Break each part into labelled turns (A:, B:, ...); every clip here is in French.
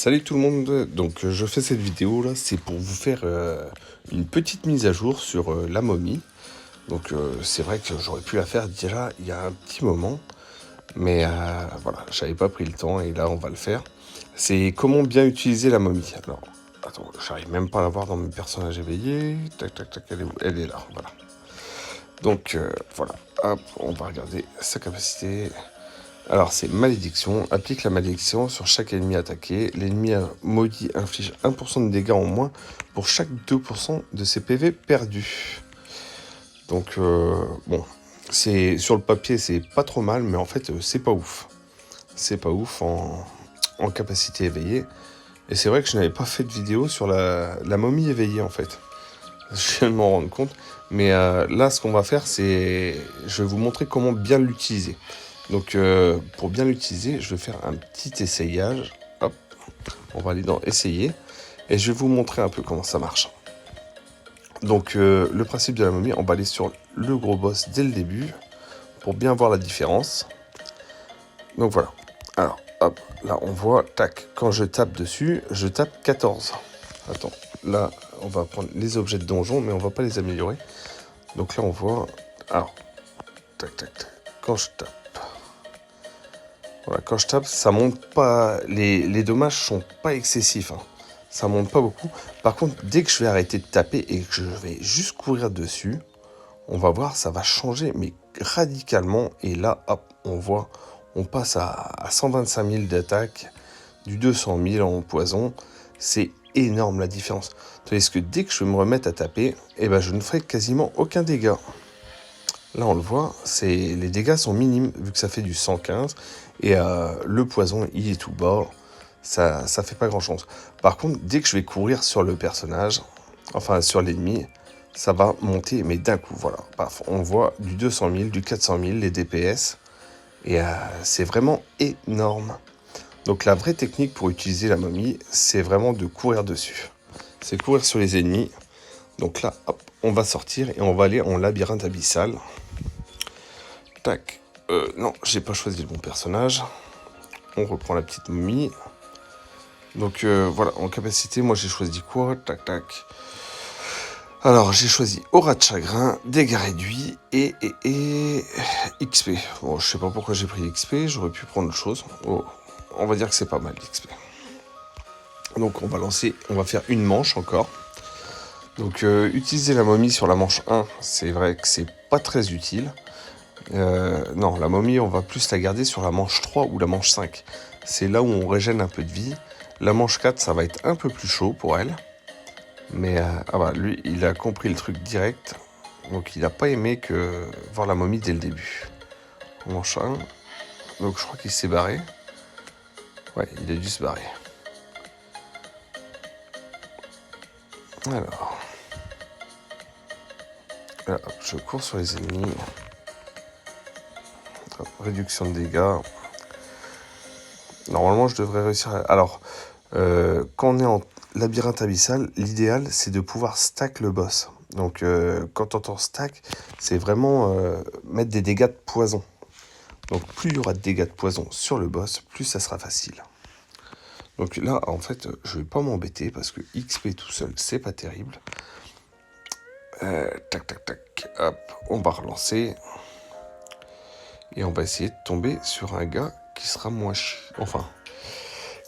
A: Salut tout le monde, donc je fais cette vidéo là, c'est pour vous faire une petite mise à jour sur la momie. Donc c'est vrai que j'aurais pu la faire déjà il y a un petit moment, mais voilà, j'avais pas pris le temps et là on va le faire. C'est comment bien utiliser la momie. Alors, attends, j'arrive même pas à la voir dans mes personnages éveillés. Tac tac tac, elle est là, voilà. Donc voilà, hop, on va regarder sa capacité. Alors c'est malédiction, applique la malédiction sur chaque ennemi attaqué. L'ennemi maudit inflige 1% de dégâts en moins pour chaque 2% de ses PV perdus. Donc bon, c'est sur le papier c'est pas trop mal, mais en fait c'est pas ouf. C'est pas ouf en capacité éveillée. Et c'est vrai que je n'avais pas fait de vidéo sur la momie éveillée en fait. Je viens de m'en rendre compte. Mais là ce qu'on va faire c'est... Je vais vous montrer comment bien l'utiliser. Donc pour bien l'utiliser, je vais faire un petit essayage. Hop, on va aller dans essayer. Et je vais vous montrer un peu comment ça marche. Donc le principe de la momie, on va aller sur le gros boss dès le début. Pour bien voir la différence. Donc voilà. Alors hop, là on voit, tac, quand je tape dessus, je tape 14. Attends, là on va prendre les objets de donjon, mais on va pas les améliorer. Donc là on voit, alors, tac tac tac, quand je tape. Voilà, quand je tape, ça monte pas. Les dommages sont pas excessifs. Hein. Ça monte pas beaucoup. Par contre, dès que je vais arrêter de taper et que je vais juste courir dessus, on va voir, ça va changer, mais radicalement. Et là, hop, on voit, on passe à 125 000 d'attaque, du 200 000 en poison. C'est énorme la différence. Tandis que dès que je vais me remettre à taper, eh ben, je ne ferai quasiment aucun dégât. Là, on le voit, les dégâts sont minimes, vu que ça fait du 115. Et le poison, il est tout bas. Ça fait pas grand-chose. Par contre, dès que je vais courir sur le personnage, enfin sur l'ennemi, ça va monter, mais d'un coup, voilà. Paf, on voit du 200 000, du 400 000, les DPS. Et c'est vraiment énorme. Donc la vraie technique pour utiliser la momie, c'est vraiment de courir dessus. C'est courir sur les ennemis. Donc là, hop, on va sortir et on va aller en labyrinthe abyssal. Tac. Non, j'ai pas choisi le bon personnage. On reprend la petite momie. Donc voilà, en capacité, moi j'ai choisi quoi? Tac tac. Alors j'ai choisi aura de chagrin, dégâts réduits et XP. Bon, je sais pas pourquoi j'ai pris XP, j'aurais pu prendre autre chose. Oh, on va dire que c'est pas mal l'XP. Donc on va lancer, on va faire une manche encore. Donc utiliser la momie sur la manche 1, c'est vrai que c'est pas très utile. Non, la momie, on va plus la garder sur la manche 3 ou la manche 5. C'est là où on régène un peu de vie. La manche 4, ça va être un peu plus chaud pour elle. Mais ah bah, lui, il a compris le truc direct. Donc il n'a pas aimé que voir la momie dès le début. Manche 1. Donc je crois qu'il s'est barré. Ouais, il a dû se barrer. Alors. Là, hop, je cours sur les ennemis. Hop, réduction de dégâts. Normalement, je devrais réussir à... Alors, quand on est en labyrinthe abyssal, l'idéal, c'est de pouvoir stack le boss. Donc, quand on entend stack, c'est vraiment mettre des dégâts de poison. Donc, plus il y aura de dégâts de poison sur le boss, plus ça sera facile. Donc là, en fait, je vais pas m'embêter parce que XP tout seul, c'est pas terrible. Tac, tac, tac. Hop, on va relancer. Et on va essayer de tomber sur un gars qui sera moins enfin,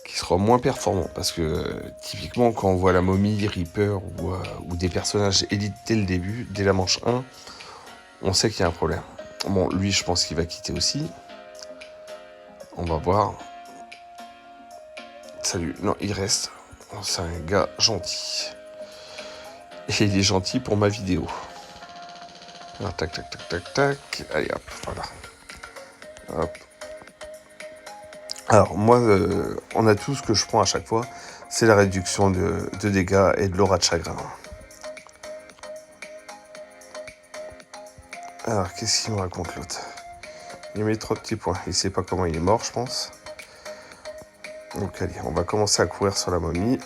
A: qui sera moins performant. Parce que typiquement, quand on voit la momie, Reaper ou des personnages élites dès le début, dès la manche 1, on sait qu'il y a un problème. Bon, lui, je pense qu'il va quitter aussi. On va voir. Salut. Non, il reste. C'est un gars gentil. Et il est gentil pour ma vidéo. Alors, tac, tac, tac, tac, tac. Allez, hop, voilà. Hop. Alors, moi, on a tout ce que je prends à chaque fois. C'est la réduction de dégâts et de l'aura de chagrin. Alors, qu'est-ce qu'il me raconte l'autre? Il met 3 petits points. Il sait pas comment il est mort, je pense. Donc, allez, on va commencer à courir sur la momie.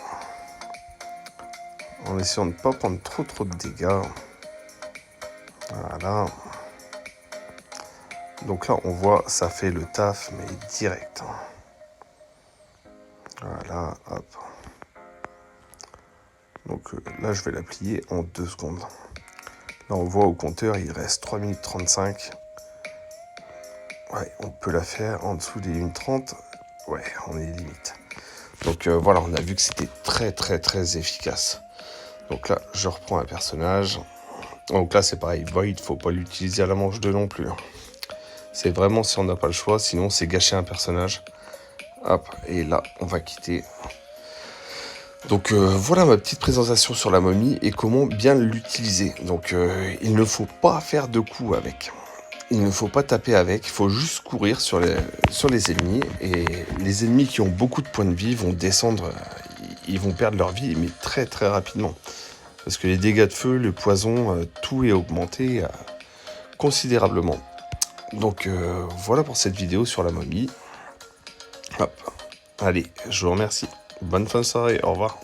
A: En essayant de ne pas prendre trop de dégâts. Voilà. Donc là, on voit, ça fait le taf, mais direct. Voilà, hop. Donc là, je vais la plier en 2 secondes. Là, on voit au compteur, il reste 3 minutes 35. Ouais, on peut la faire en dessous des 1 minute 30. Ouais, on est limite. Donc voilà, on a vu que c'était très très très efficace. Donc là, je reprends un personnage. Donc là, c'est pareil, Void, faut pas l'utiliser à la manche 2 non plus. C'est vraiment si on n'a pas le choix, sinon c'est gâcher un personnage. Hop, et là, on va quitter. Donc voilà ma petite présentation sur la momie et comment bien l'utiliser. Donc il ne faut pas faire de coups avec. Il ne faut pas taper avec, il faut juste courir sur les ennemis. Et les ennemis qui ont beaucoup de points de vie vont descendre, ils vont perdre leur vie, mais très très rapidement. Parce que les dégâts de feu, le poison, tout est augmenté considérablement. Donc voilà pour cette vidéo sur la momie. Hop. Allez, je vous remercie. Bonne fin de soirée, au revoir.